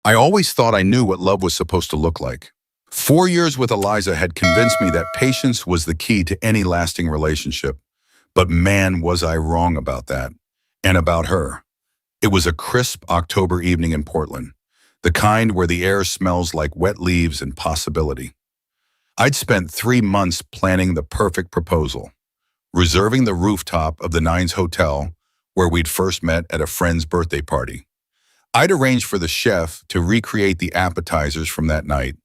I always thought I knew what love was supposed to look like. 4 years with Eliza had convinced me that patience was the key to any lasting relationship. But man, was I wrong about that. And about her. It was a crisp October evening in Portland, the kind where the air smells like wet leaves and possibility. I'd spent 3 months planning the perfect proposal, reserving the rooftop of the Nines Hotel where we'd first met at a friend's birthday party. I'd arranged for the chef to recreate the appetizers from that night,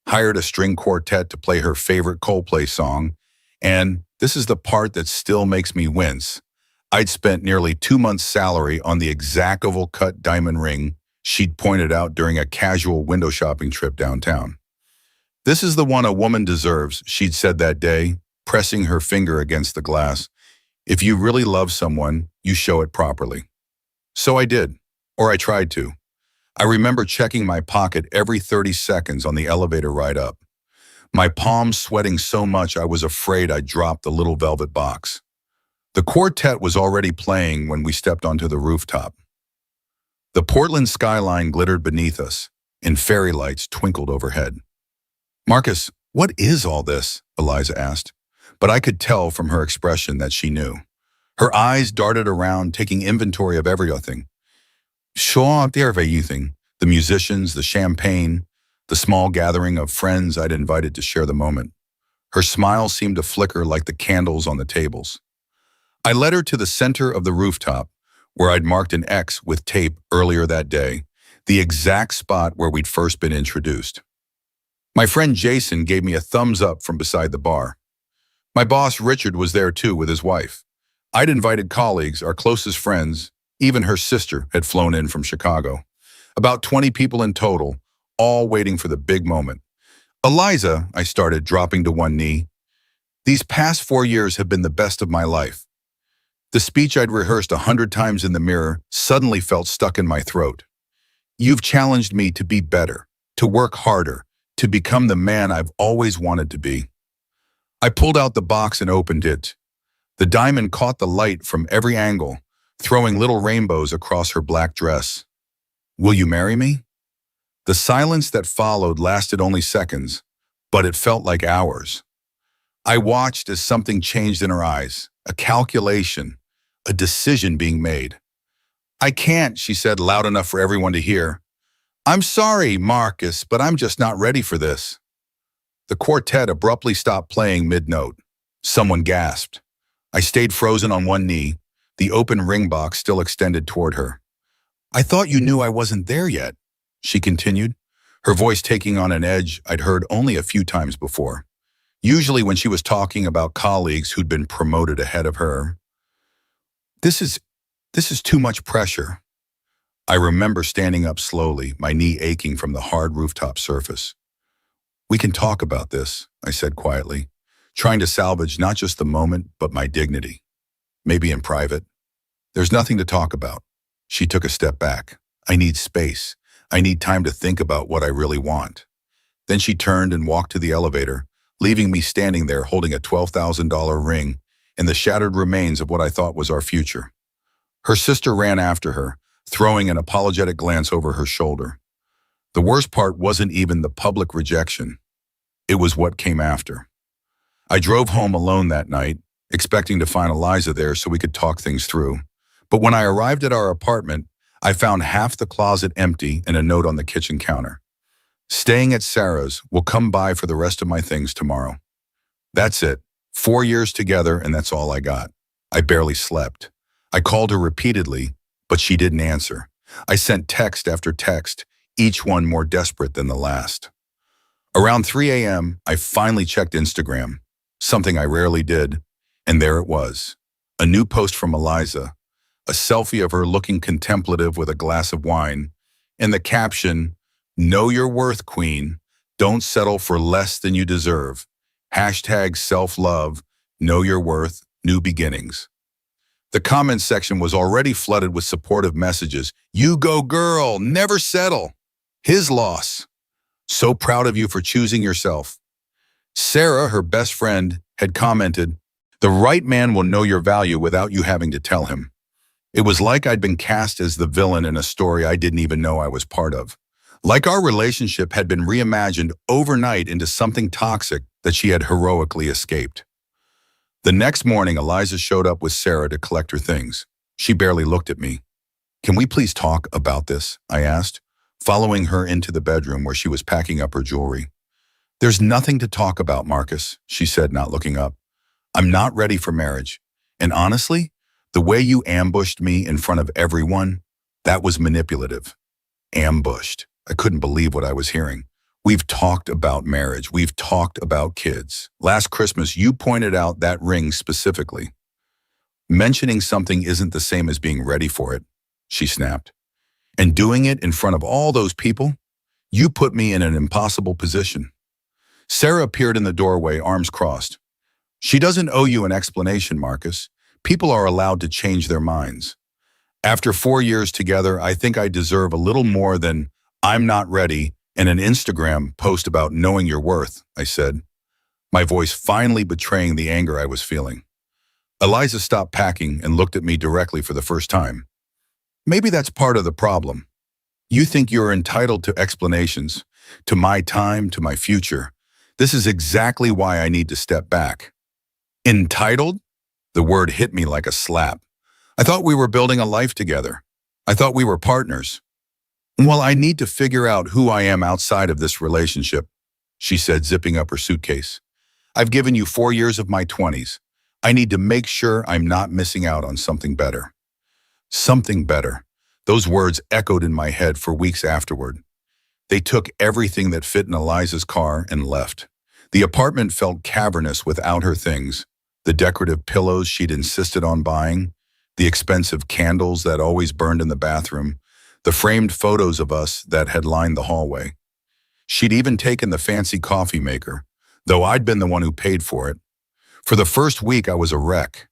hired a string quartet to play her favorite Coldplay song, and this is the part that still makes me wince. I'd spent nearly 2 months' salary on the exact oval-cut diamond ring she'd pointed out during a casual window shopping trip downtown. "This is the one a woman deserves," she'd said that day, pressing her finger against the glass. "If you really love someone, you show it properly." So I did, or I tried to. I remember checking my pocket every 30 seconds on the elevator ride up, my palms sweating so much I was afraid I'd drop the little velvet box. The quartet was already playing when we stepped onto the rooftop. The Portland skyline glittered beneath us, and fairy lights twinkled overhead. "Marcus, what is all this?" Eliza asked, but I could tell from her expression that she knew. Her eyes darted around, taking inventory of everything. The musicians, the champagne, the small gathering of friends I'd invited to share the moment. Her smile seemed to flicker like the candles on the tables. I led her to the center of the rooftop, where I'd marked an X with tape earlier that day, the exact spot where we'd first been introduced. My friend Jason gave me a thumbs up from beside the bar. My boss Richard was there too with his wife. I'd invited colleagues, our closest friends, even her sister had flown in from Chicago. About 20 people in total, all waiting for the big moment. "Eliza," I started, dropping to one knee, "these past 4 years have been the best of my life." The speech I'd rehearsed 100 times in the mirror suddenly felt stuck in my throat. "You've challenged me to be better, to work harder, to become the man I've always wanted to be." I pulled out the box and opened it. The diamond caught the light from every angle, throwing little rainbows across her black dress. "Will you marry me?" The silence that followed lasted only seconds, but it felt like hours. I watched as something changed in her eyes, a calculation, a decision being made. "I can't," she said loud enough for everyone to hear. "I'm sorry, Marcus, but I'm just not ready for this." The quartet abruptly stopped playing mid-note. Someone gasped. I stayed frozen on one knee, the open ring box still extended toward her. "I thought you knew I wasn't there yet," she continued, her voice taking on an edge I'd heard only a few times before, usually when she was talking about colleagues who'd been promoted ahead of her. This is too much pressure." I remember standing up slowly, my knee aching from the hard rooftop surface. "We can talk about this," I said quietly, trying to salvage not just the moment, but my dignity. "Maybe in private." "There's nothing to talk about." She took a step back. "I need space. I need time to think about what I really want." Then she turned and walked to the elevator, leaving me standing there holding a $12,000 ring and the shattered remains of what I thought was our future. Her sister ran after her, throwing an apologetic glance over her shoulder. The worst part wasn't even the public rejection. It was what came after. I drove home alone that night, expecting to find Eliza there so we could talk things through. But when I arrived at our apartment, I found half the closet empty and a note on the kitchen counter. "Staying at Sarah's. Will come by for the rest of my things tomorrow." That's it. 4 years together, and that's all I got. I barely slept. I called her repeatedly, but she didn't answer. I sent text after text, each one more desperate than the last. Around 3 a.m., I finally checked Instagram, something I rarely did, and there it was. A new post from Eliza, a selfie of her looking contemplative with a glass of wine, and the caption, "Know your worth, queen. Don't settle for less than you deserve. Hashtag self-love, know your worth, new beginnings." The comments section was already flooded with supportive messages. "You go girl, never settle. His loss. So proud of you for choosing yourself." Sarah, her best friend, had commented, "The right man will know your value without you having to tell him." It was like I'd been cast as the villain in a story I didn't even know I was part of. Like our relationship had been reimagined overnight into something toxic that she had heroically escaped. The next morning, Eliza showed up with Sarah to collect her things. She barely looked at me. "Can we please talk about this?" I asked, following her into the bedroom where she was packing up her jewelry. "There's nothing to talk about, Marcus," she said, not looking up. "I'm not ready for marriage. And honestly, the way you ambushed me in front of everyone, that was manipulative." Ambushed. I couldn't believe what I was hearing. "We've talked about marriage. We've talked about kids. Last Christmas, you pointed out that ring specifically. Mentioning something isn't the same as being ready for it," she snapped. "And doing it in front of all those people? You put me in an impossible position." Sarah appeared in the doorway, arms crossed. "She doesn't owe you an explanation, Marcus. People are allowed to change their minds. After 4 years together, I think I deserve a little more than 'I'm not ready' and an Instagram post about knowing your worth," I said, my voice finally betraying the anger I was feeling. Eliza stopped packing and looked at me directly for the first time. "Maybe that's part of the problem. You think you're entitled to explanations, to my time, to my future. This is exactly why I need to step back." Entitled? The word hit me like a slap. I thought we were building a life together. I thought we were partners. "Well, I need to figure out who I am outside of this relationship," she said, zipping up her suitcase. "I've given you 4 years of my 20s. I need to make sure I'm not missing out on something better." Something better. Those words echoed in my head for weeks afterward. They took everything that fit in Eliza's car and left. The apartment felt cavernous without her things. The decorative pillows she'd insisted on buying, the expensive candles that always burned in the bathroom, the framed photos of us that had lined the hallway. She'd even taken the fancy coffee maker, though I'd been the one who paid for it. For the first week, I was a wreck.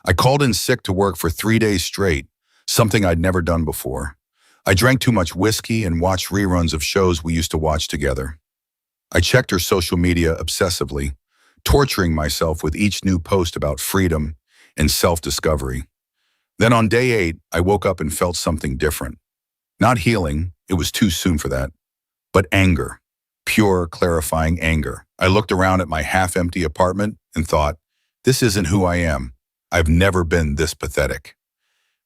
I called in sick to work for 3 days straight, something I'd never done before. I drank too much whiskey and watched reruns of shows we used to watch together. I checked her social media obsessively, torturing myself with each new post about freedom and self-discovery. Then on day 8, I woke up and felt something different. Not healing, it was too soon for that, but anger. Pure, clarifying anger. I looked around at my half-empty apartment and thought, this isn't who I am. I've never been this pathetic.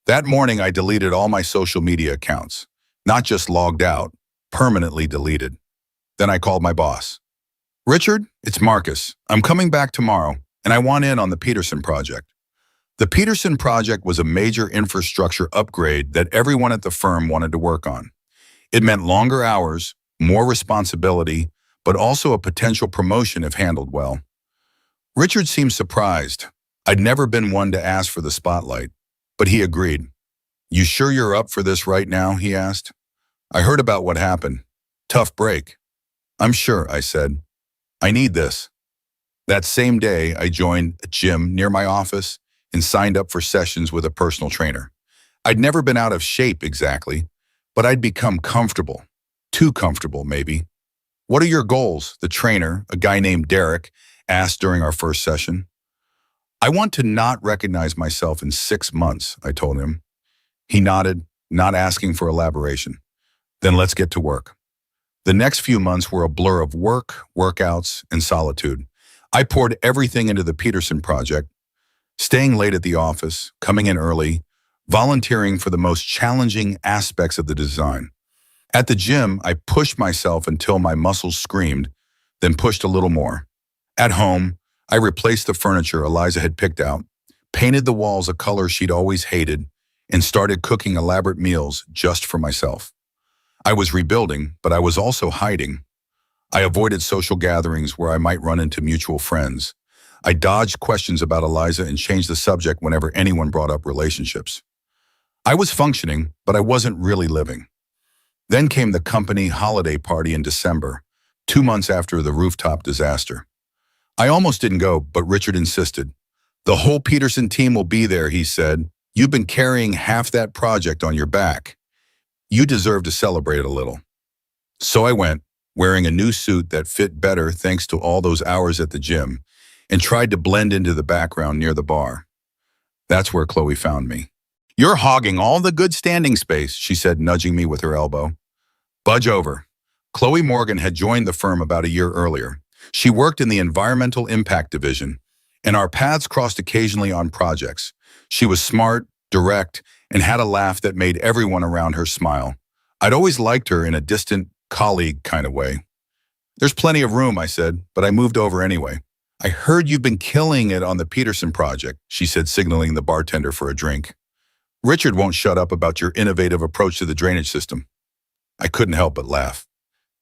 That morning, I deleted all my social media accounts. Not just logged out, permanently deleted. Then I called my boss. "Richard, it's Marcus. I'm coming back tomorrow, and I want in on the Peterson project." The Peterson project was a major infrastructure upgrade that everyone at the firm wanted to work on. It meant longer hours, more responsibility, but also a potential promotion if handled well. Richard seemed surprised. I'd never been one to ask for the spotlight, but he agreed. "You sure you're up for this right now?" he asked. "I heard about what happened. Tough break." "I'm sure," I said. "I need this." That same day, I joined a gym near my office and signed up for sessions with a personal trainer. I'd never been out of shape exactly, but I'd become comfortable. Too comfortable, maybe. "What are your goals?" the trainer, a guy named Derek, asked during our first session. "I want to not recognize myself in 6 months," I told him. He nodded, not asking for elaboration. "Then let's get to work." The next few months were a blur of work, workouts, and solitude. I poured everything into the Peterson project, staying late at the office, coming in early, volunteering for the most challenging aspects of the design. At the gym, I pushed myself until my muscles screamed, then pushed a little more. At home, I replaced the furniture Eliza had picked out, painted the walls a color she'd always hated, and started cooking elaborate meals just for myself. I was rebuilding, but I was also hiding. I avoided social gatherings where I might run into mutual friends. I dodged questions about Eliza and changed the subject whenever anyone brought up relationships. I was functioning, but I wasn't really living. Then came the company holiday party in December, 2 months after the rooftop disaster. I almost didn't go, but Richard insisted. "The whole Peterson team will be there," he said. "You've been carrying half that project on your back. You deserve to celebrate a little." So I went, wearing a new suit that fit better thanks to all those hours at the gym, and tried to blend into the background near the bar. That's where Chloe found me. "You're hogging all the good standing space," she said, nudging me with her elbow. "Budge over." Chloe Morgan had joined the firm about a year earlier. She worked in the Environmental Impact Division, and our paths crossed occasionally on projects. She was smart, direct, and had a laugh that made everyone around her smile. I'd always liked her in a distant, colleague kind of way. "There's plenty of room," I said, but I moved over anyway. "I heard you've been killing it on the Peterson project," she said, signaling the bartender for a drink. "Richard won't shut up about your innovative approach to the drainage system." I couldn't help but laugh.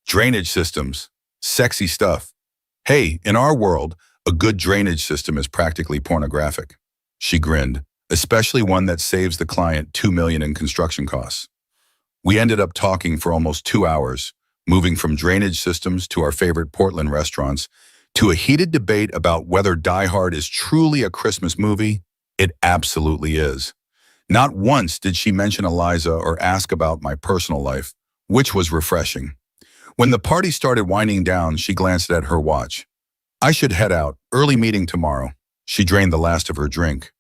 Drainage systems. Sexy stuff. Hey, in our world, a good drainage system is practically pornographic. She grinned, especially one that saves the client $2 million in construction costs. We ended up talking for almost 2 hours, moving from drainage systems to our favorite Portland restaurants, to a heated debate about whether Die Hard is truly a Christmas movie. It absolutely is. Not once did she mention Eliza or ask about my personal life, which was refreshing. When the party started winding down, she glanced at her watch. "I should head out. Early meeting tomorrow." She drained the last of her drink.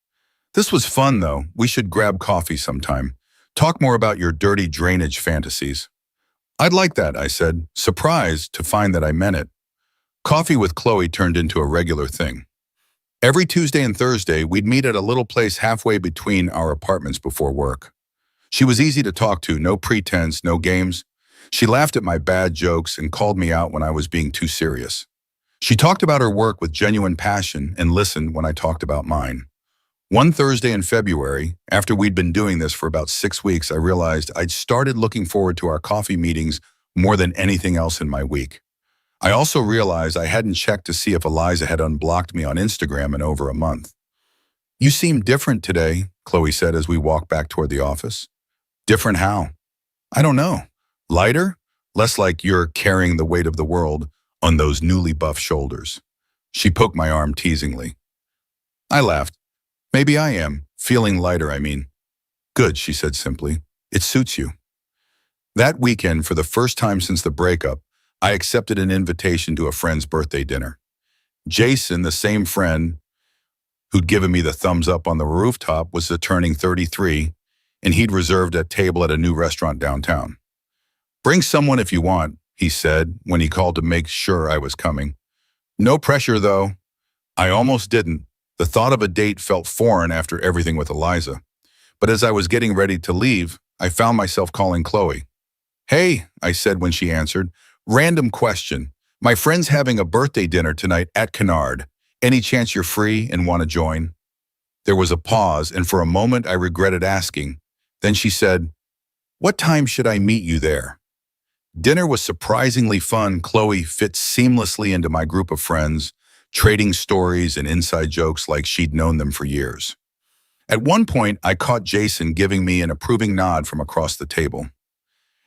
"This was fun, though. We should grab coffee sometime. Talk more about your dirty drainage fantasies." "I'd like that," I said, surprised to find that I meant it. Coffee with Chloe turned into a regular thing. Every Tuesday and Thursday, we'd meet at a little place halfway between our apartments before work. She was easy to talk to, no pretense, no games. She laughed at my bad jokes and called me out when I was being too serious. She talked about her work with genuine passion and listened when I talked about mine. One Thursday in February, after we'd been doing this for about 6 weeks, I realized I'd started looking forward to our coffee meetings more than anything else in my week. I also realized I hadn't checked to see if Eliza had unblocked me on Instagram in over a month. "You seem different today," Chloe said as we walked back toward the office. "Different how?" "I don't know. Lighter? Less like you're carrying the weight of the world on those newly buff shoulders." She poked my arm teasingly. I laughed. "Maybe I am. Feeling lighter, I mean." "Good," she said simply. "It suits you." That weekend, for the first time since the breakup, I accepted an invitation to a friend's birthday dinner. Jason, the same friend who'd given me the thumbs up on the rooftop, was turning 33, and he'd reserved a table at a new restaurant downtown. "Bring someone if you want," he said when he called to make sure I was coming. "No pressure, though." I almost didn't. The thought of a date felt foreign after everything with Eliza. But as I was getting ready to leave, I found myself calling Chloe. "Hey," I said when she answered. "Random question. My friend's having a birthday dinner tonight at Kennard. Any chance you're free and want to join?" There was a pause, and for a moment I regretted asking. Then she said, "What time should I meet you there?" Dinner was surprisingly fun. Chloe fit seamlessly into my group of friends, trading stories and inside jokes like she'd known them for years. At one point, I caught Jason giving me an approving nod from across the table.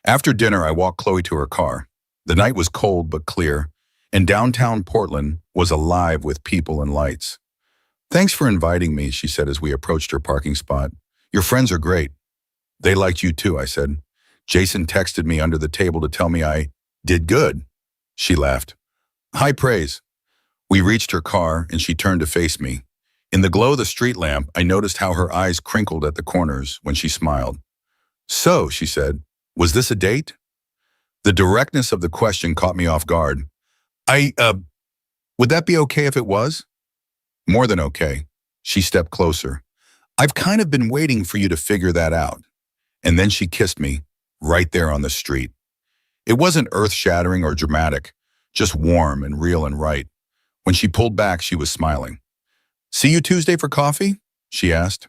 After dinner, I walked Chloe to her car. The night was cold but clear, and downtown Portland was alive with people and lights. "Thanks for inviting me," she said as we approached her parking spot. "Your friends are great." "They liked you too," I said. "Jason texted me under the table to tell me I did good." She laughed. "High praise." We reached her car, and she turned to face me. In the glow of the street lamp, I noticed how her eyes crinkled at the corners when she smiled. "So," she said, "was this a date?" The directness of the question caught me off guard. Would that be okay if it was?" "More than okay." She stepped closer. "I've kind of been waiting for you to figure that out." And then she kissed me, right there on the street. It wasn't earth-shattering or dramatic, just warm and real and right. When she pulled back, she was smiling. "See you Tuesday for coffee?" she asked.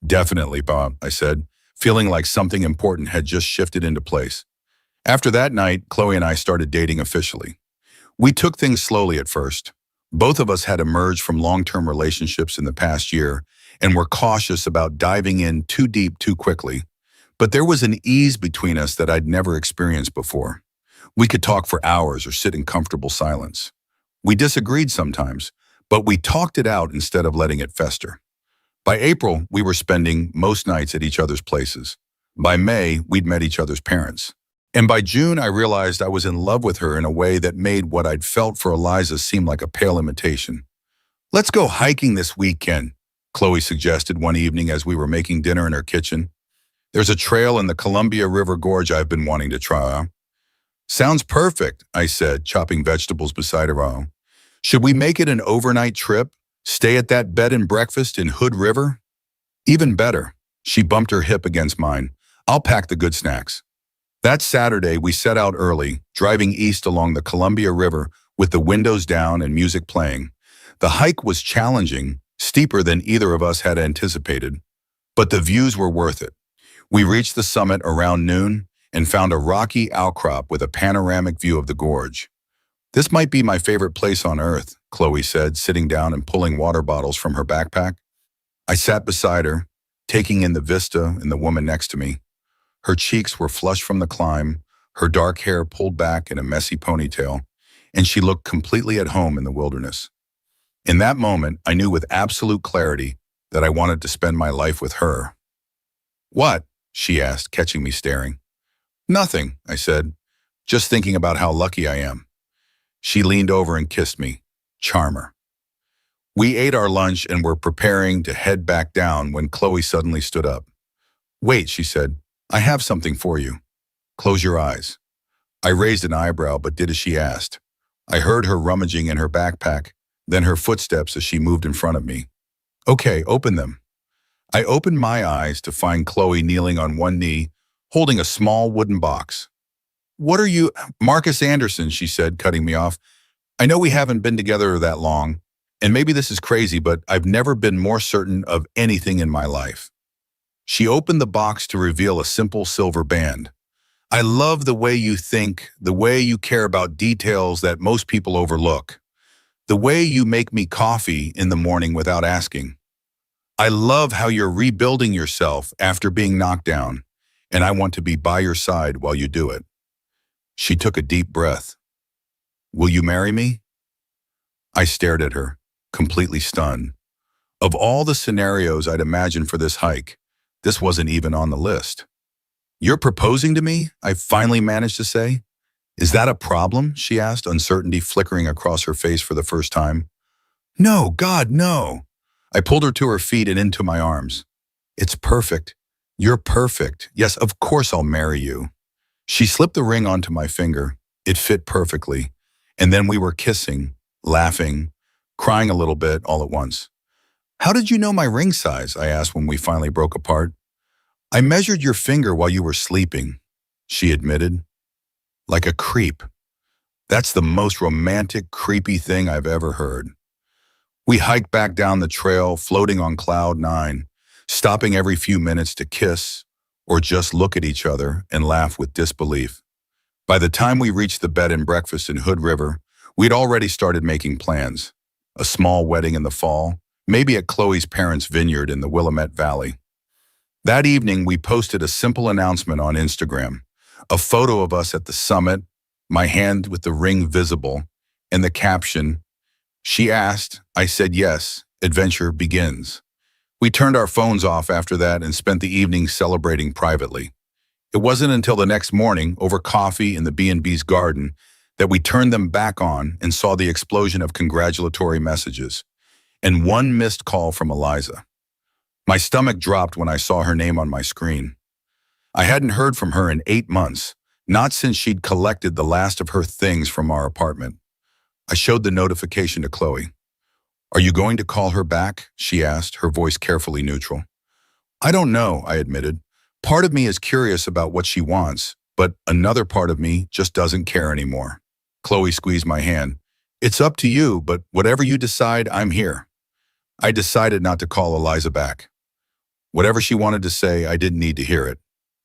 "Definitely, Bob," I said, feeling like something important had just shifted into place. After that night, Chloe and I started dating officially. We took things slowly at first. Both of us had emerged from long-term relationships in the past year and were cautious about diving in too deep too quickly. But there was an ease between us that I'd never experienced before. We could talk for hours or sit in comfortable silence. We disagreed sometimes, but we talked it out instead of letting it fester. By April, we were spending most nights at each other's places. By May, we'd met each other's parents. And by June, I realized I was in love with her in a way that made what I'd felt for Eliza seem like a pale imitation. "Let's go hiking this weekend," Chloe suggested one evening as we were making dinner in her kitchen. "There's a trail in the Columbia River Gorge I've been wanting to try out." Sounds perfect, I said, chopping vegetables beside her own. Should we make it an overnight trip? Stay at that bed and breakfast in Hood River? Even better. She bumped her hip against mine. I'll pack the good snacks. That Saturday, we set out early, driving east along the Columbia River with the windows down and music playing. The hike was challenging, steeper than either of us had anticipated, but the views were worth it. We reached the summit around noon and found a rocky outcrop with a panoramic view of the gorge. This might be my favorite place on earth, Chloe said, sitting down and pulling water bottles from her backpack. I sat beside her, taking in the vista and the woman next to me. Her cheeks were flushed from the climb, her dark hair pulled back in a messy ponytail, and she looked completely at home in the wilderness. In that moment, I knew with absolute clarity that I wanted to spend my life with her. What? She asked, catching me staring. Nothing, I said, just thinking about how lucky I am. She leaned over and kissed me. Charmer. We ate our lunch and were preparing to head back down when Chloe suddenly stood up. Wait, she said, I have something for you. Close your eyes. I raised an eyebrow but did as she asked. I heard her rummaging in her backpack, then her footsteps as she moved in front of me. Okay, open them. I opened my eyes to find Chloe kneeling on one knee, holding a small wooden box. What are you? Marcus Anderson, she said, cutting me off. I know we haven't been together that long, and maybe this is crazy, but I've never been more certain of anything in my life. She opened the box to reveal a simple silver band. I love the way you think, the way you care about details that most people overlook, the way you make me coffee in the morning without asking. I love how you're rebuilding yourself after being knocked down, and I want to be by your side while you do it. She took a deep breath. Will you marry me? I stared at her, completely stunned. Of all the scenarios I'd imagined for this hike, this wasn't even on the list. You're proposing to me? I finally managed to say. Is that a problem? She asked, uncertainty flickering across her face for the first time. No, God, no. I pulled her to her feet and into my arms. It's perfect. You're perfect. Yes, of course I'll marry you. She slipped the ring onto my finger. It fit perfectly. And then we were kissing, laughing, crying a little bit all at once. How did you know my ring size? I asked when we finally broke apart. I measured your finger while you were sleeping, she admitted. Like a creep. That's the most romantic, creepy thing I've ever heard. We hiked back down the trail, floating on cloud nine, stopping every few minutes to kiss or just look at each other and laugh with disbelief. By the time we reached the bed and breakfast in Hood River, we'd already started making plans. A small wedding in the fall, maybe at Chloe's parents' vineyard in the Willamette Valley. That evening, we posted a simple announcement on Instagram, a photo of us at the summit, my hand with the ring visible, and the caption, "She asked, I said yes, adventure begins." We turned our phones off after that and spent the evening celebrating privately. It wasn't until the next morning, over coffee in the B&B's garden, that we turned them back on and saw the explosion of congratulatory messages, and one missed call from Eliza. My stomach dropped when I saw her name on my screen. I hadn't heard from her in 8 months, not since she'd collected the last of her things from our apartment. I showed the notification to Chloe. Are you going to call her back? She asked, her voice carefully neutral. I don't know, I admitted. Part of me is curious about what she wants, but another part of me just doesn't care anymore. Chloe squeezed my hand. It's up to you, but whatever you decide, I'm here. I decided not to call Eliza back. Whatever she wanted to say, I didn't need to hear it.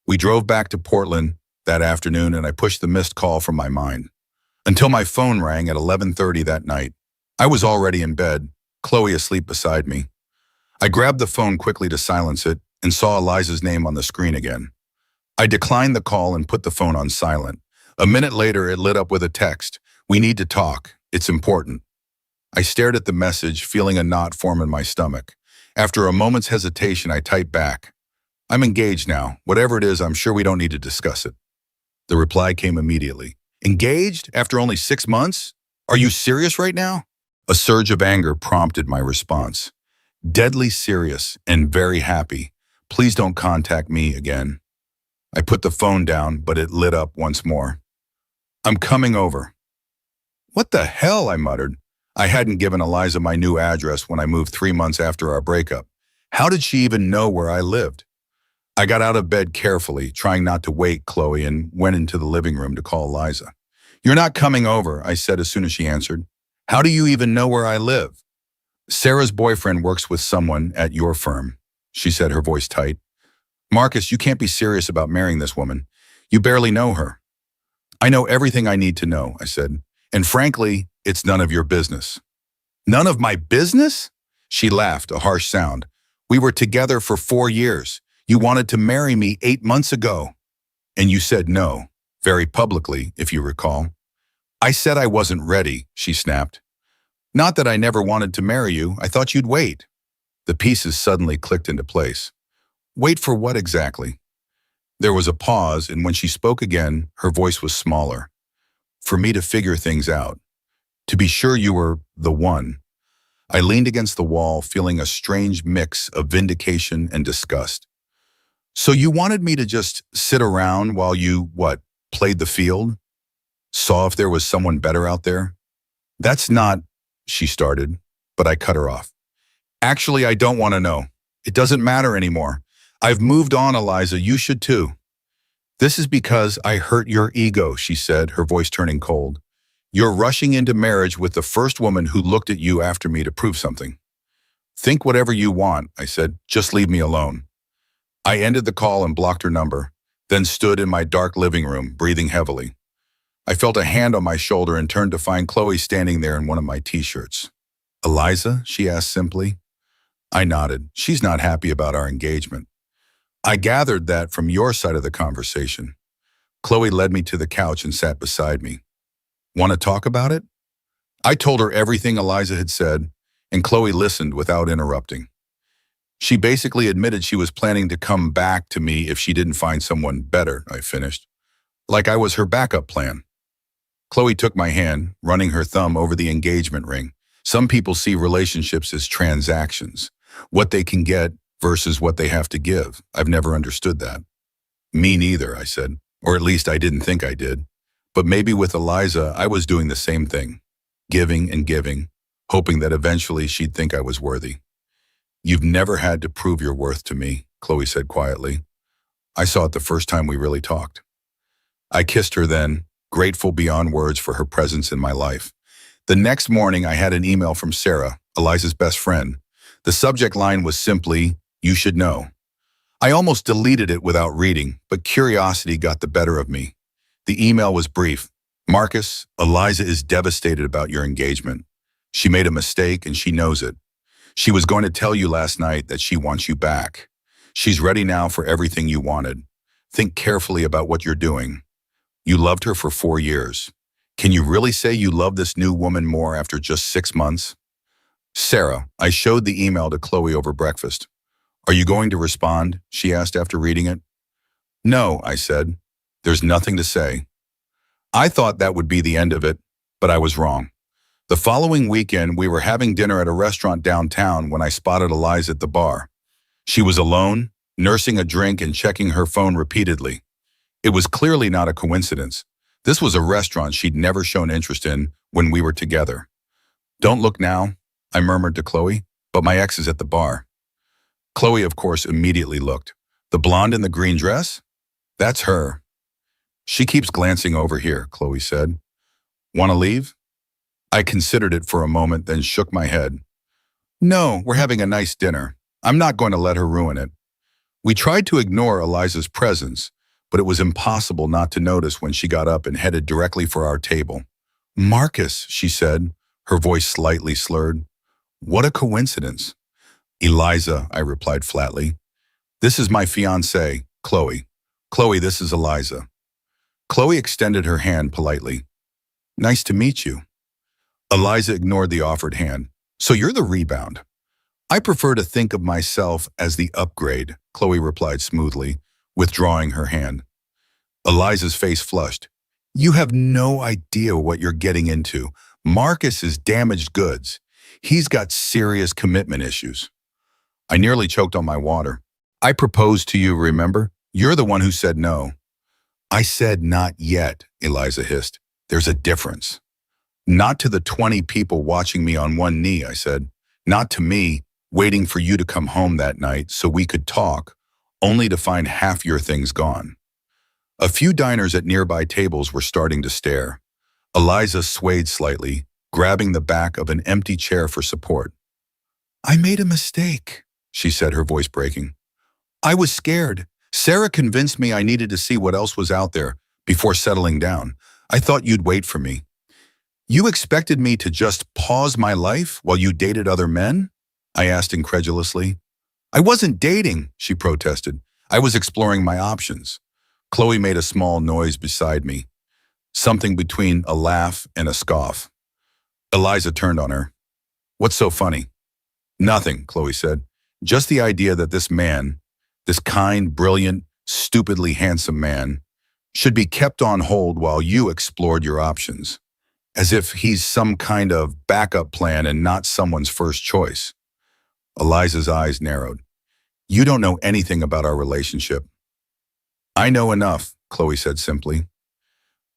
We drove back to Portland that afternoon and I pushed the missed call from my mind. Until my phone rang at 11:30 that night. I was already in bed, Chloe asleep beside me. I grabbed the phone quickly to silence it and saw Eliza's name on the screen again. I declined the call and put the phone on silent. A minute later, it lit up with a text. We need to talk. It's important. I stared at the message, feeling a knot form in my stomach. After a moment's hesitation, I typed back. I'm engaged now. Whatever it is, I'm sure we don't need to discuss it. The reply came immediately. Engaged? After only 6 months? Are you serious right now? A surge of anger prompted my response. Deadly serious and very happy. Please don't contact me again. I put the phone down, but it lit up once more. I'm coming over. What the hell, I muttered. I hadn't given Eliza my new address when I moved 3 months after our breakup. How did she even know where I lived? I got out of bed carefully, trying not to wake Chloe, and went into the living room to call Eliza. You're not coming over, I said as soon as she answered. How do you even know where I live? Sarah's boyfriend works with someone at your firm, she said, her voice tight. Marcus, you can't be serious about marrying this woman. You barely know her. I know everything I need to know, I said. And frankly, it's none of your business. None of my business? She laughed, a harsh sound. We were together for 4 years. You wanted to marry me 8 months ago. And you said no, very publicly, if you recall. I said I wasn't ready, she snapped. Not that I never wanted to marry you, I thought you'd wait. The pieces suddenly clicked into place. Wait for what exactly? There was a pause, and when she spoke again, her voice was smaller. For me to figure things out. To be sure you were the one. I leaned against the wall, feeling a strange mix of vindication and disgust. So you wanted me to just sit around while you, played the field? Saw if there was someone better out there? That's not, she started, but I cut her off. Actually, I don't want to know. It doesn't matter anymore. I've moved on, Eliza. You should too. This is because I hurt your ego, she said, her voice turning cold. You're rushing into marriage with the first woman who looked at you after me to prove something. Think whatever you want, I said. Just leave me alone. I ended the call and blocked her number, then stood in my dark living room, breathing heavily. I felt a hand on my shoulder and turned to find Chloe standing there in one of my t-shirts. Eliza? She asked simply. I nodded. She's not happy about our engagement. I gathered that from your side of the conversation. Chloe led me to the couch and sat beside me. Want to talk about it? I told her everything Eliza had said, and Chloe listened without interrupting. She basically admitted she was planning to come back to me if she didn't find someone better, I finished. Like I was her backup plan. Chloe took my hand, running her thumb over the engagement ring. Some people see relationships as transactions, what they can get versus what they have to give. I've never understood that. Me neither, I said, or at least I didn't think I did. But maybe with Eliza, I was doing the same thing, giving and giving, hoping that eventually she'd think I was worthy. You've never had to prove your worth to me, Chloe said quietly. I saw it the first time we really talked. I kissed her then, grateful beyond words for her presence in my life. The next morning, I had an email from Sarah, Eliza's best friend. The subject line was simply, "You should know." I almost deleted it without reading, but curiosity got the better of me. The email was brief. Marcus, Eliza is devastated about your engagement. She made a mistake and she knows it. She was going to tell you last night that she wants you back. She's ready now for everything you wanted. Think carefully about what you're doing. You loved her for 4 years. Can you really say you love this new woman more after just 6 months? Sarah, I showed the email to Chloe over breakfast. Are you going to respond? She asked after reading it. No, I said. There's nothing to say. I thought that would be the end of it, but I was wrong. The following weekend, we were having dinner at a restaurant downtown when I spotted Eliza at the bar. She was alone, nursing a drink and checking her phone repeatedly. It was clearly not a coincidence. This was a restaurant she'd never shown interest in when we were together. Don't look now, I murmured to Chloe, but my ex is at the bar. Chloe, of course, immediately looked. The blonde in the green dress? That's her. She keeps glancing over here, Chloe said. Want to leave? I considered it for a moment, then shook my head. No, we're having a nice dinner. I'm not going to let her ruin it. We tried to ignore Eliza's presence, but it was impossible not to notice when she got up and headed directly for our table. Marcus, she said, her voice slightly slurred. What a coincidence. Eliza, I replied flatly. This is my fiancée, Chloe. Chloe, this is Eliza. Chloe extended her hand politely. Nice to meet you. Eliza ignored the offered hand. So you're the rebound. I prefer to think of myself as the upgrade, Chloe replied smoothly, withdrawing her hand. Eliza's face flushed. You have no idea what you're getting into. Marcus is damaged goods. He's got serious commitment issues. I nearly choked on my water. I proposed to you, remember? You're the one who said no. I said not yet, Eliza hissed. There's a difference. Not to the 20 people watching me on one knee, I said. Not to me, waiting for you to come home that night so we could talk, only to find half your things gone. A few diners at nearby tables were starting to stare. Eliza swayed slightly, grabbing the back of an empty chair for support. I made a mistake, she said, her voice breaking. I was scared. Sarah convinced me I needed to see what else was out there before settling down. I thought you'd wait for me. You expected me to just pause my life while you dated other men? I asked incredulously. I wasn't dating, she protested. I was exploring my options. Chloe made a small noise beside me, something between a laugh and a scoff. Eliza turned on her. What's so funny? Nothing, Chloe said. Just the idea that this man, this kind, brilliant, stupidly handsome man, should be kept on hold while you explored your options, as if he's some kind of backup plan and not someone's first choice. Eliza's eyes narrowed. You don't know anything about our relationship. I know enough, Chloe said simply.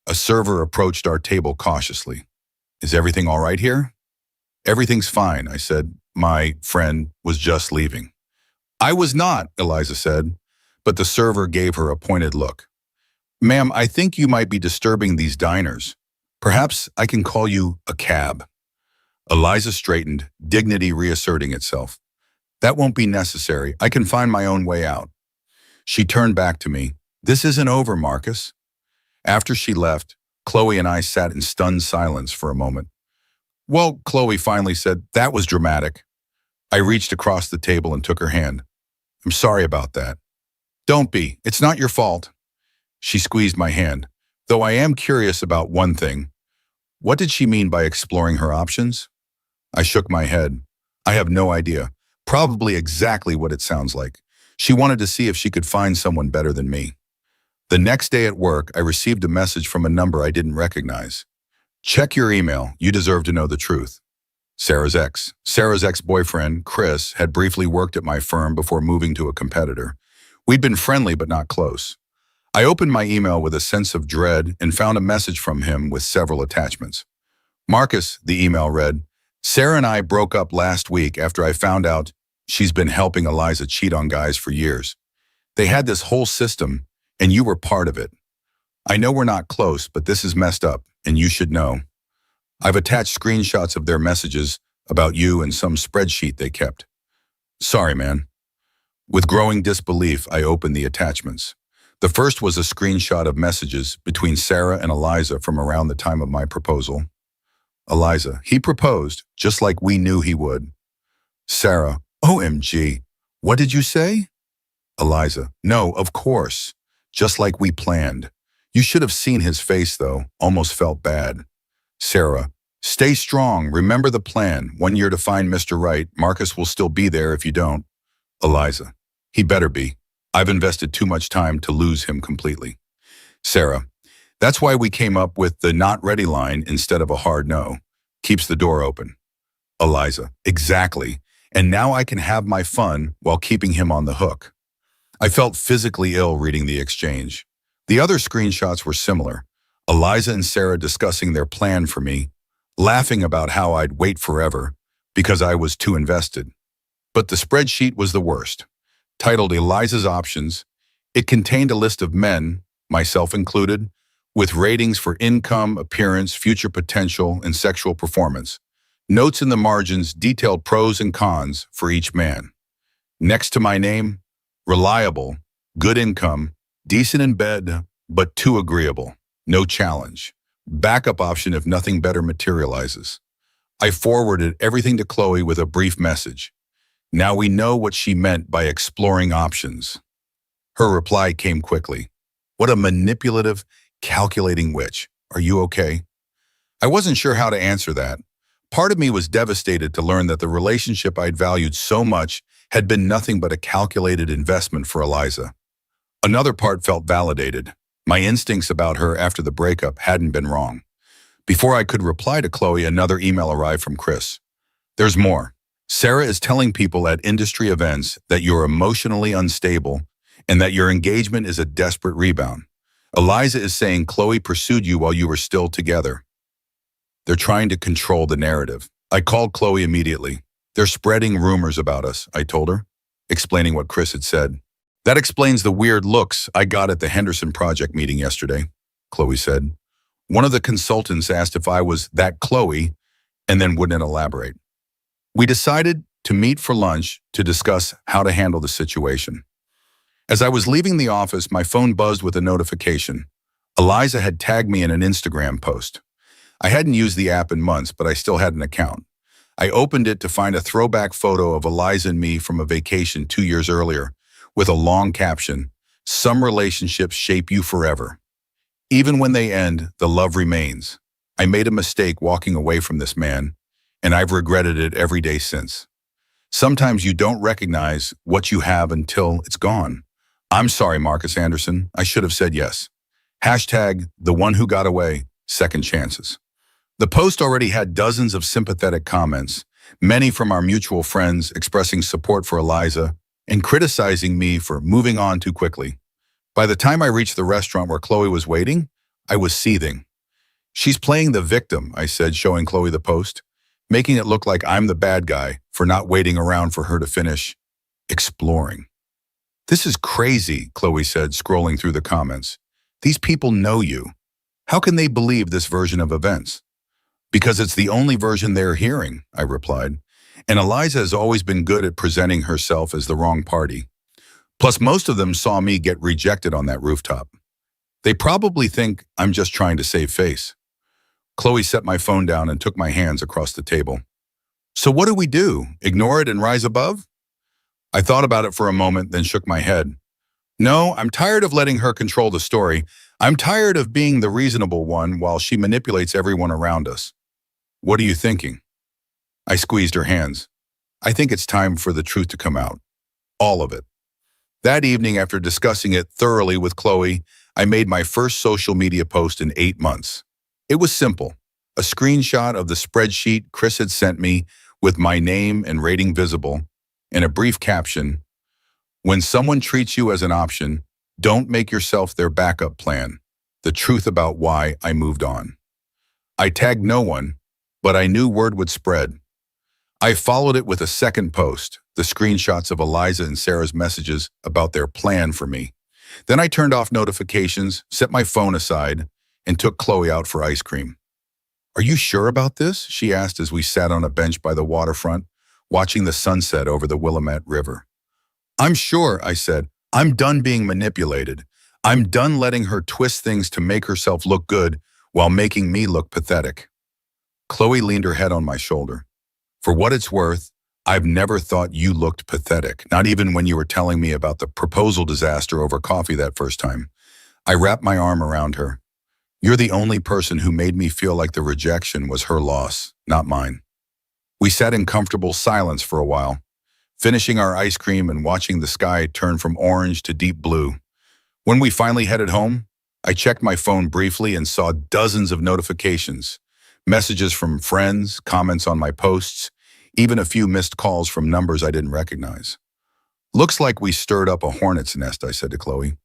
A server approached our table cautiously. Is everything all right here? Everything's fine, I said. My friend was just leaving. I was not, Eliza said, but the server gave her a pointed look. Ma'am, I think you might be disturbing these diners. Perhaps I can call you a cab. Eliza straightened, dignity reasserting itself. That won't be necessary. I can find my own way out. She turned back to me. This isn't over, Marcus. After she left, Chloe and I sat in stunned silence for a moment. Well, Chloe finally said, that was dramatic. I reached across the table and took her hand. I'm sorry about that. Don't be. It's not your fault. She squeezed my hand, though I am curious about one thing. What did she mean by exploring her options? I shook my head. I have no idea. Probably exactly what it sounds like. She wanted to see if she could find someone better than me. The next day at work, I received a message from a number I didn't recognize. Check your email. You deserve to know the truth. Sarah's ex. Sarah's ex-boyfriend, Chris, had briefly worked at my firm before moving to a competitor. We'd been friendly but not close. I opened my email with a sense of dread and found a message from him with several attachments. Marcus, the email read, Sarah and I broke up last week after I found out she's been helping Eliza cheat on guys for years. They had this whole system, and you were part of it. I know we're not close, but this is messed up, and you should know. I've attached screenshots of their messages about you and some spreadsheet they kept. Sorry, man. With growing disbelief, I opened the attachments. The first was a screenshot of messages between Sarah and Eliza from around the time of my proposal. Eliza, he proposed, just like we knew he would. Sarah, OMG, what did you say? Eliza, no, of course, just like we planned. You should have seen his face, though, almost felt bad. Sarah, stay strong, remember the plan. 1 year to find Mr. Right. Marcus will still be there if you don't. Eliza, he better be. I've invested too much time to lose him completely. Sarah, that's why we came up with the not ready line instead of a hard no. Keeps the door open. Eliza, exactly. And now I can have my fun while keeping him on the hook. I felt physically ill reading the exchange. The other screenshots were similar. Eliza and Sarah discussing their plan for me, laughing about how I'd wait forever because I was too invested. But the spreadsheet was the worst. Titled Eliza's Options, it contained a list of men, myself included, with ratings for income, appearance, future potential, and sexual performance. Notes in the margins detailed pros and cons for each man. Next to my name, reliable, good income, decent in bed, but too agreeable, no challenge. Backup option if nothing better materializes. I forwarded everything to Chloe with a brief message. Now we know what she meant by exploring options. Her reply came quickly. What a manipulative, calculating witch. Are you okay? I wasn't sure how to answer that. Part of me was devastated to learn that the relationship I'd valued so much had been nothing but a calculated investment for Eliza. Another part felt validated. My instincts about her after the breakup hadn't been wrong. Before I could reply to Chloe, another email arrived from Chris. There's more. Sarah is telling people at industry events that you're emotionally unstable and that your engagement is a desperate rebound. Eliza is saying Chloe pursued you while you were still together. They're trying to control the narrative. I called Chloe immediately. They're spreading rumors about us, I told her, explaining what Chris had said. That explains the weird looks I got at the Henderson Project meeting yesterday, Chloe said. One of the consultants asked if I was that Chloe and then wouldn't elaborate. We decided to meet for lunch to discuss how to handle the situation. As I was leaving the office, my phone buzzed with a notification. Eliza had tagged me in an Instagram post. I hadn't used the app in months, but I still had an account. I opened it to find a throwback photo of Eliza and me from a vacation 2 years earlier, with a long caption, "Some relationships shape you forever. Even when they end, the love remains. I made a mistake walking away from this man, and I've regretted it every day since. Sometimes you don't recognize what you have until it's gone. I'm sorry, Marcus Anderson. I should have said yes. Hashtag the one who got away, second chances." The post already had dozens of sympathetic comments, many from our mutual friends expressing support for Eliza and criticizing me for moving on too quickly. By the time I reached the restaurant where Chloe was waiting, I was seething. "She's playing the victim," I said, showing Chloe the post, making it look like I'm the bad guy for not waiting around for her to finish exploring. "This is crazy," Chloe said, scrolling through the comments. "These people know you. How can they believe this version of events?" "Because it's the only version they're hearing," I replied. "And Eliza has always been good at presenting herself as the wrong party. Plus, most of them saw me get rejected on that rooftop. They probably think I'm just trying to save face." Chloe set my phone down and took my hands across the table. "So what do we do? Ignore it and rise above?" I thought about it for a moment, then shook my head. "No, I'm tired of letting her control the story. I'm tired of being the reasonable one while she manipulates everyone around us." "What are you thinking?" I squeezed her hands. "I think it's time for the truth to come out. All of it." That evening, after discussing it thoroughly with Chloe, I made my first social media post in 8 months. It was simple, a screenshot of the spreadsheet Chris had sent me with my name and rating visible, and a brief caption, "When someone treats you as an option, don't make yourself their backup plan. The truth about why I moved on." I tagged no one, but I knew word would spread. I followed it with a second post, the screenshots of Eliza and Sarah's messages about their plan for me. Then I turned off notifications, set my phone aside, and took Chloe out for ice cream. "Are you sure about this?" she asked as we sat on a bench by the waterfront, watching the sunset over the Willamette River. "I'm sure," I said. "I'm done being manipulated. I'm done letting her twist things to make herself look good while making me look pathetic." Chloe leaned her head on my shoulder. "For what it's worth, I've never thought you looked pathetic, not even when you were telling me about the proposal disaster over coffee that first time." I wrapped my arm around her. "You're the only person who made me feel like the rejection was her loss, not mine." We sat in comfortable silence for a while, finishing our ice cream and watching the sky turn from orange to deep blue. When we finally headed home, I checked my phone briefly and saw dozens of notifications, messages from friends, comments on my posts, even a few missed calls from numbers I didn't recognize. "Looks like we stirred up a hornet's nest," I said to Chloe.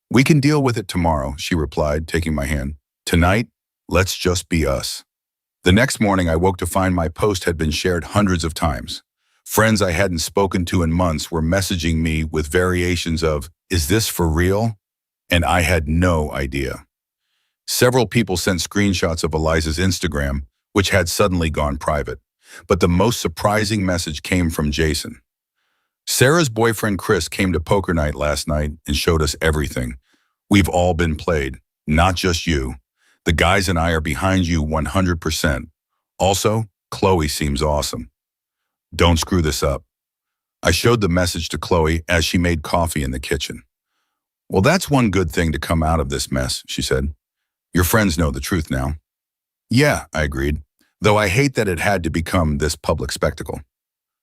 "We can deal with it tomorrow," she replied, taking my hand. "Tonight, let's just be us." The next morning, I woke to find my post had been shared hundreds of times. Friends I hadn't spoken to in months were messaging me with variations of, "Is this for real?" And I had no idea. Several people sent screenshots of Eliza's Instagram, which had suddenly gone private. But the most surprising message came from Jason. "Sarah's boyfriend Chris came to poker night last night and showed us everything. We've all been played, not just you. The guys and I are behind you 100%. Also, Chloe seems awesome. Don't screw this up." I showed the message to Chloe as she made coffee in the kitchen. "Well, that's one good thing to come out of this mess," she said. "Your friends know the truth now." "Yeah," I agreed, though I hate that it had to become this public spectacle.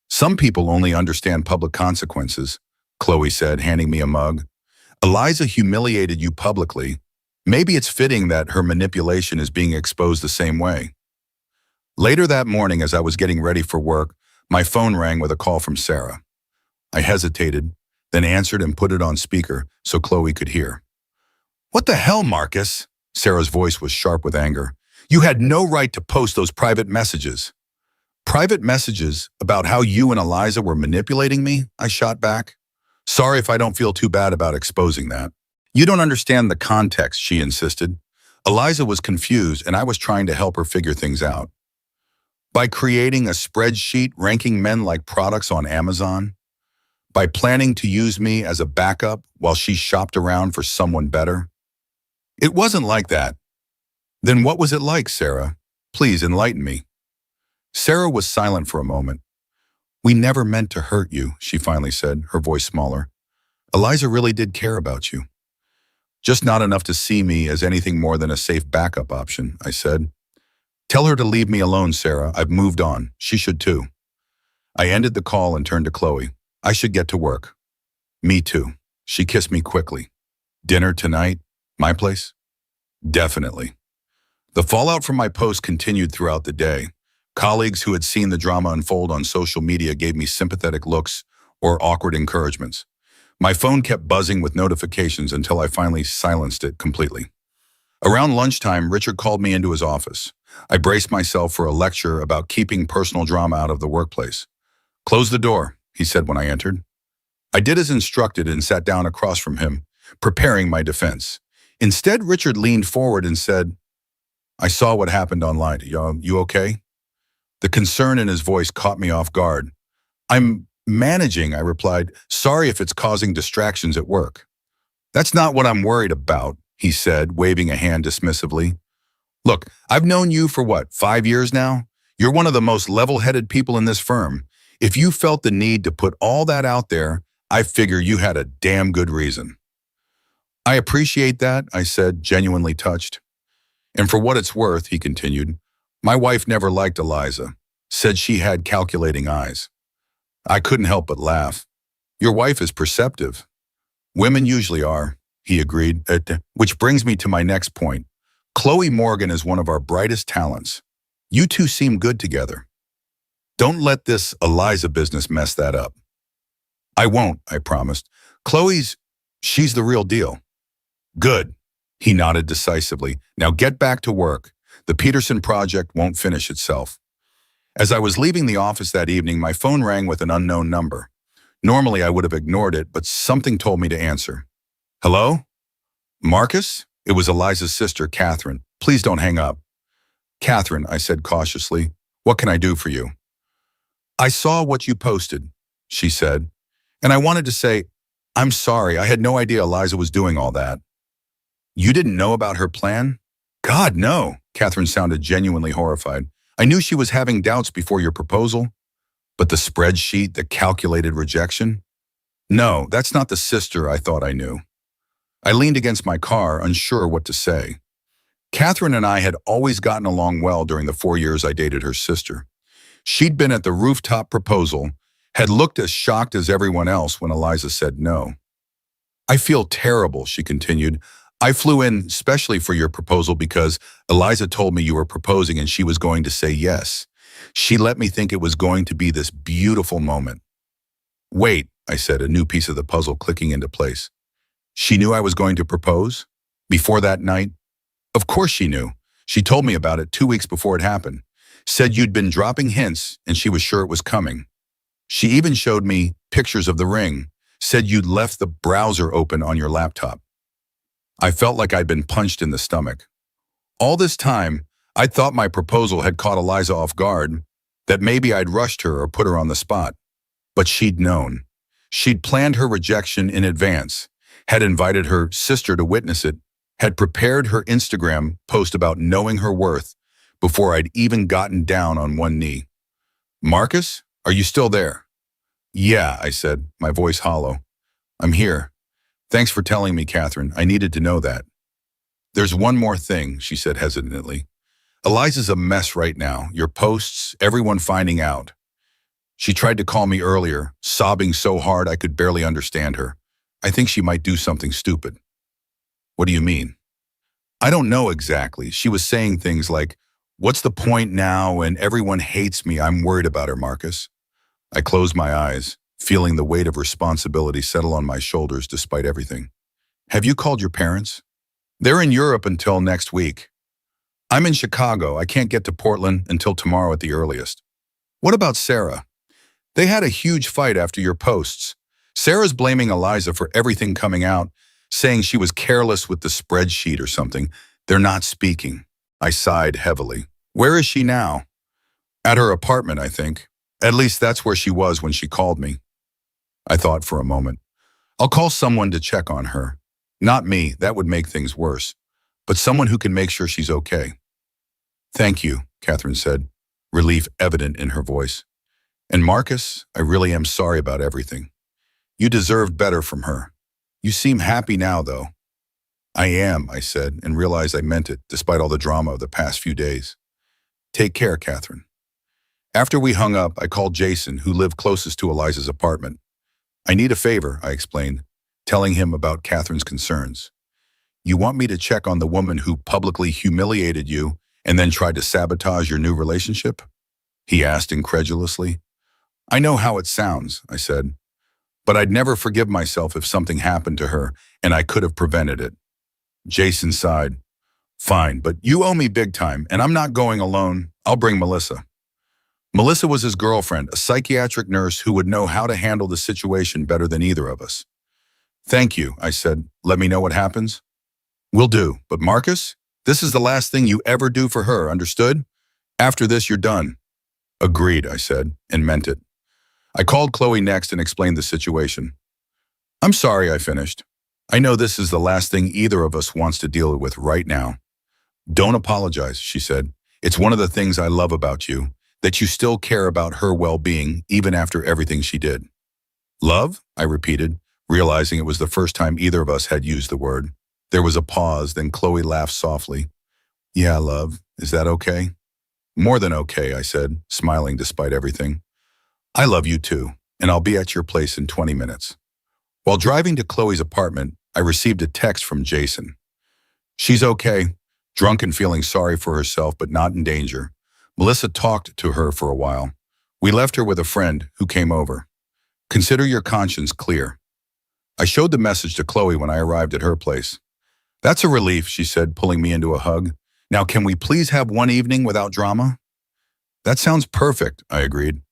"Some people only understand public consequences," Chloe said, handing me a mug. "Eliza humiliated you publicly. Maybe it's fitting that her manipulation is being exposed the same way." Later that morning, as I was getting ready for work, my phone rang with a call from Sarah. I hesitated, then answered and put it on speaker so Chloe could hear. What the hell, Marcus? Sarah's voice was sharp with anger. You had no right to post those private messages. Private messages about how you and Eliza were manipulating me? I shot back. Sorry if I don't feel too bad about exposing that. You don't understand the context, she insisted. Eliza was confused and I was trying to help her figure things out. By creating a spreadsheet ranking men like products on Amazon? By planning to use me as a backup while she shopped around for someone better? It wasn't like that. Then what was it like, Sarah? Please enlighten me. Sarah was silent for a moment. We never meant to hurt you, she finally said, her voice smaller. Eliza really did care about you. Just not enough to see me as anything more than a safe backup option, I said. Tell her to leave me alone, Sarah. I've moved on. She should too. I ended the call and turned to Chloe. I should get to work. Me too. She kissed me quickly. Dinner tonight? My place? Definitely. The fallout from my post continued throughout the day. Colleagues who had seen the drama unfold on social media gave me sympathetic looks or awkward encouragements. My phone kept buzzing with notifications until I finally silenced it completely. Around lunchtime, Richard called me into his office. I braced myself for a lecture about keeping personal drama out of the workplace. Close the door, he said when I entered. I did as instructed and sat down across from him, preparing my defense. Instead, Richard leaned forward and said, I saw what happened online. You okay? The concern in his voice caught me off guard. I'm managing, I replied. Sorry if it's causing distractions at work. That's not what I'm worried about, he said, waving a hand dismissively. Look, I've known you for 5 years now? You're one of the most level-headed people in this firm. If you felt the need to put all that out there, I figure you had a damn good reason. I appreciate that, I said, genuinely touched. And for what it's worth, he continued, my wife never liked Eliza, said she had calculating eyes. I couldn't help but laugh. Your wife is perceptive. Women usually are, he agreed, which brings me to my next point. Chloe Morgan is one of our brightest talents. You two seem good together. Don't let this Eliza business mess that up. I won't, I promised. She's the real deal. Good, he nodded decisively. Now get back to work. The Peterson project won't finish itself. As I was leaving the office that evening, my phone rang with an unknown number. Normally, I would have ignored it, but something told me to answer. Hello? Marcus? It was Eliza's sister, Catherine. Please don't hang up. Catherine, I said cautiously, what can I do for you? I saw what you posted, she said, and I wanted to say, I'm sorry, I had no idea Eliza was doing all that. You didn't know about her plan? God, no. Catherine sounded genuinely horrified. I knew she was having doubts before your proposal, but the spreadsheet, the calculated rejection? No, that's not the sister I thought I knew. I leaned against my car, unsure what to say. Catherine and I had always gotten along well during the 4 years I dated her sister. She'd been at the rooftop proposal, had looked as shocked as everyone else when Eliza said no. I feel terrible, she continued. I flew in specially for your proposal because Eliza told me you were proposing and she was going to say yes. She let me think it was going to be this beautiful moment. Wait, I said, a new piece of the puzzle clicking into place. She knew I was going to propose? Before that night? Of course she knew. She told me about it 2 weeks before it happened. Said you'd been dropping hints and she was sure it was coming. She even showed me pictures of the ring. Said you'd left the browser open on your laptop. I felt like I'd been punched in the stomach. All this time, I'd thought my proposal had caught Eliza off guard, that maybe I'd rushed her or put her on the spot. But she'd known. She'd planned her rejection in advance, had invited her sister to witness it, had prepared her Instagram post about knowing her worth before I'd even gotten down on one knee. Marcus, are you still there? Yeah, I said, my voice hollow. I'm here. Thanks for telling me, Catherine. I needed to know that. There's one more thing, she said hesitantly. Eliza's a mess right now. Your posts, everyone finding out. She tried to call me earlier, sobbing so hard I could barely understand her. I think she might do something stupid. What do you mean? I don't know exactly. She was saying things like, what's the point now when everyone hates me? I'm worried about her, Marcus. I closed my eyes, feeling the weight of responsibility settle on my shoulders despite everything. Have you called your parents? They're in Europe until next week. I'm in Chicago. I can't get to Portland until tomorrow at the earliest. What about Sarah? They had a huge fight after your posts. Sarah's blaming Eliza for everything coming out, saying she was careless with the spreadsheet or something. They're not speaking. I sighed heavily. Where is she now? At her apartment, I think. At least that's where she was when she called me. I thought for a moment. I'll call someone to check on her. Not me, that would make things worse, but someone who can make sure she's okay. Thank you, Catherine said, relief evident in her voice. And Marcus, I really am sorry about everything. You deserved better from her. You seem happy now, though. I am, I said, and realized I meant it, despite all the drama of the past few days. Take care, Catherine. After we hung up, I called Jason, who lived closest to Eliza's apartment. I need a favor, I explained, telling him about Catherine's concerns. You want me to check on the woman who publicly humiliated you and then tried to sabotage your new relationship? He asked incredulously. I know how it sounds, I said, but I'd never forgive myself if something happened to her and I could have prevented it. Jason sighed. Fine, but you owe me big time, and I'm not going alone. I'll bring Melissa. Melissa was his girlfriend, a psychiatric nurse who would know how to handle the situation better than either of us. Thank you, I said. Let me know what happens. Will do, but Marcus, this is the last thing you ever do for her, understood? After this, you're done. Agreed, I said, and meant it. I called Chloe next and explained the situation. I'm sorry, I finished. I know this is the last thing either of us wants to deal with right now. Don't apologize, she said. It's one of the things I love about you, that you still care about her well-being even after everything she did. Love? I repeated, realizing it was the first time either of us had used the word. There was a pause, then Chloe laughed softly. Yeah, love, is that okay? More than okay, I said, smiling despite everything. I love you too, and I'll be at your place in 20 minutes. While driving to Chloe's apartment, I received a text from Jason. She's okay, drunk and feeling sorry for herself but not in danger. Melissa talked to her for a while. We left her with a friend who came over. Consider your conscience clear. I showed the message to Chloe when I arrived at her place. That's a relief, she said, pulling me into a hug. Now can we please have one evening without drama? That sounds perfect, I agreed.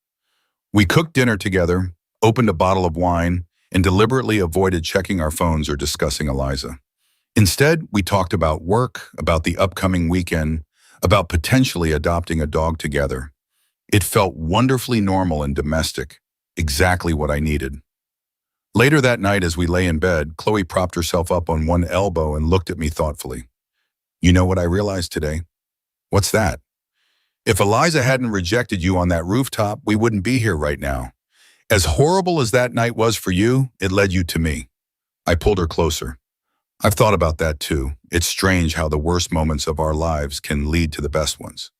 We cooked dinner together, opened a bottle of wine, and deliberately avoided checking our phones or discussing Eliza. Instead, we talked about work, about the upcoming weekend, about potentially adopting a dog together. It felt wonderfully normal and domestic, exactly what I needed. Later that night, as we lay in bed, Chloe propped herself up on one elbow and looked at me thoughtfully. You know what I realized today? What's that? If Eliza hadn't rejected you on that rooftop, we wouldn't be here right now. As horrible as that night was for you, it led you to me. I pulled her closer. I've thought about that too. It's strange how the worst moments of our lives can lead to the best ones.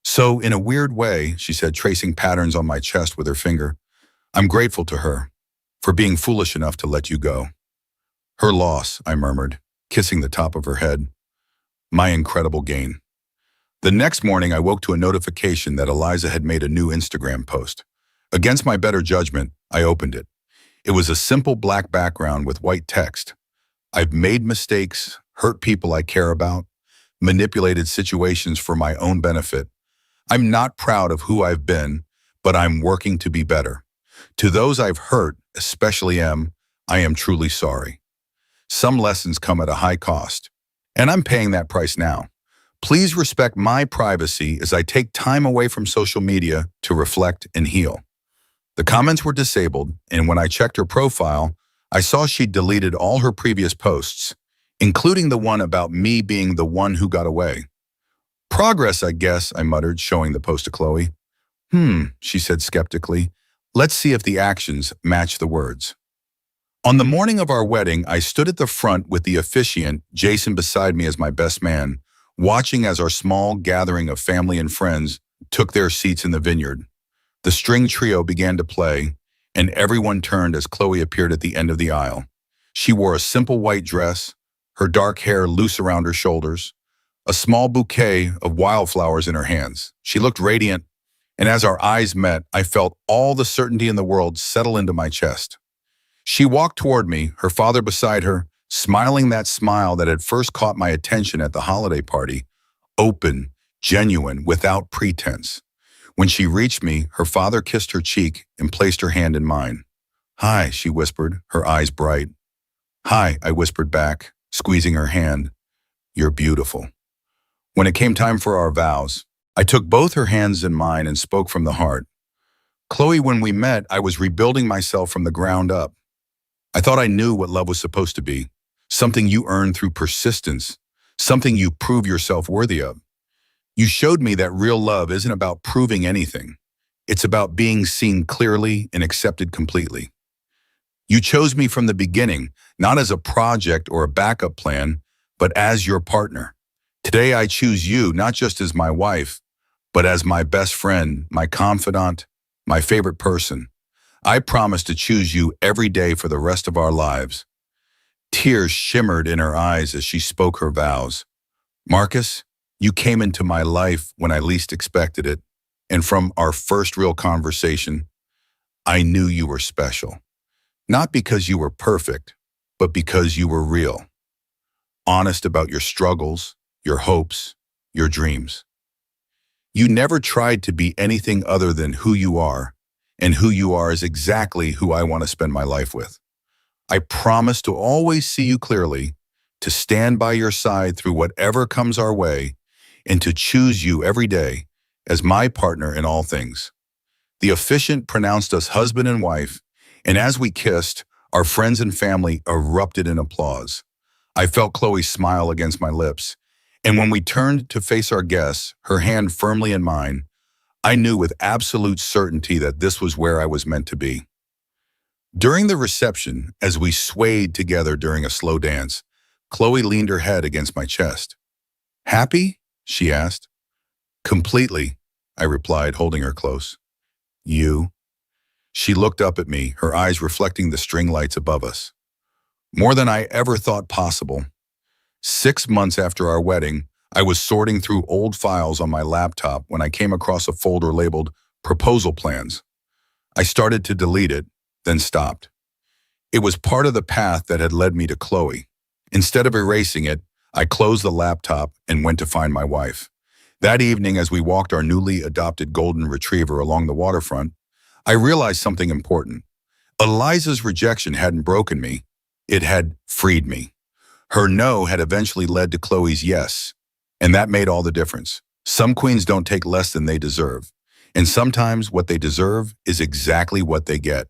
So, in a weird way, she said, tracing patterns on my chest with her finger, I'm grateful to her for being foolish enough to let you go. Her loss, I murmured, kissing the top of her head. My incredible gain. The next morning, I woke to a notification that Eliza had made a new Instagram post. Against my better judgment, I opened it. It was a simple black background with white text. I've made mistakes, hurt people I care about, manipulated situations for my own benefit. I'm not proud of who I've been, but I'm working to be better. To those I've hurt, especially I am truly sorry. Some lessons come at a high cost, and I'm paying that price now. Please respect my privacy as I take time away from social media to reflect and heal. The comments were disabled, and when I checked her profile, I saw she'd deleted all her previous posts, including the one about me being the one who got away. Progress, I guess, I muttered, showing the post to Chloe. She said skeptically. Let's see if the actions match the words. On the morning of our wedding, I stood at the front with the officiant, Jason, beside me as my best man, watching as our small gathering of family and friends took their seats in the vineyard. The string trio began to play, and everyone turned as Chloe appeared at the end of the aisle. She wore a simple white dress, her dark hair loose around her shoulders, a small bouquet of wildflowers in her hands. She looked radiant, and as our eyes met, I felt all the certainty in the world settle into my chest. She walked toward me, her father beside her, smiling that smile that had first caught my attention at the holiday party, open, genuine, without pretense. When she reached me, her father kissed her cheek and placed her hand in mine. "Hi," she whispered, her eyes bright. "Hi," I whispered back, squeezing her hand. "You're beautiful." When it came time for our vows, I took both her hands in mine and spoke from the heart. "Chloe, when we met, I was rebuilding myself from the ground up. I thought I knew what love was supposed to be, something you earn through persistence, something you prove yourself worthy of. You showed me that real love isn't about proving anything. It's about being seen clearly and accepted completely. You chose me from the beginning, not as a project or a backup plan, but as your partner. Today I choose you not just as my wife, but as my best friend, my confidant, my favorite person. I promise to choose you every day for the rest of our lives." Tears shimmered in her eyes as she spoke her vows. "Marcus, you came into my life when I least expected it, and from our first real conversation, I knew you were special. Not because you were perfect, but because you were real. Honest about your struggles, your hopes, your dreams. You never tried to be anything other than who you are, and who you are is exactly who I want to spend my life with. I promise to always see you clearly, to stand by your side through whatever comes our way, and to choose you every day as my partner in all things." The officiant pronounced us husband and wife, and as we kissed, our friends and family erupted in applause. I felt Chloe's smile against my lips, and when we turned to face our guests, her hand firmly in mine, I knew with absolute certainty that this was where I was meant to be. During the reception, as we swayed together during a slow dance, Chloe leaned her head against my chest. "Happy?" she asked. "Completely," I replied, holding her close. "You?" She looked up at me, her eyes reflecting the string lights above us. "More than I ever thought possible." 6 months after our wedding, I was sorting through old files on my laptop when I came across a folder labeled Proposal Plans. I started to delete it, then stopped. It was part of the path that had led me to Chloe. Instead of erasing it, I closed the laptop and went to find my wife. That evening, as we walked our newly adopted golden retriever along the waterfront, I realized something important. Eliza's rejection hadn't broken me, it had freed me. Her no had eventually led to Chloe's yes, and that made all the difference. Some queens don't take less than they deserve, and sometimes what they deserve is exactly what they get.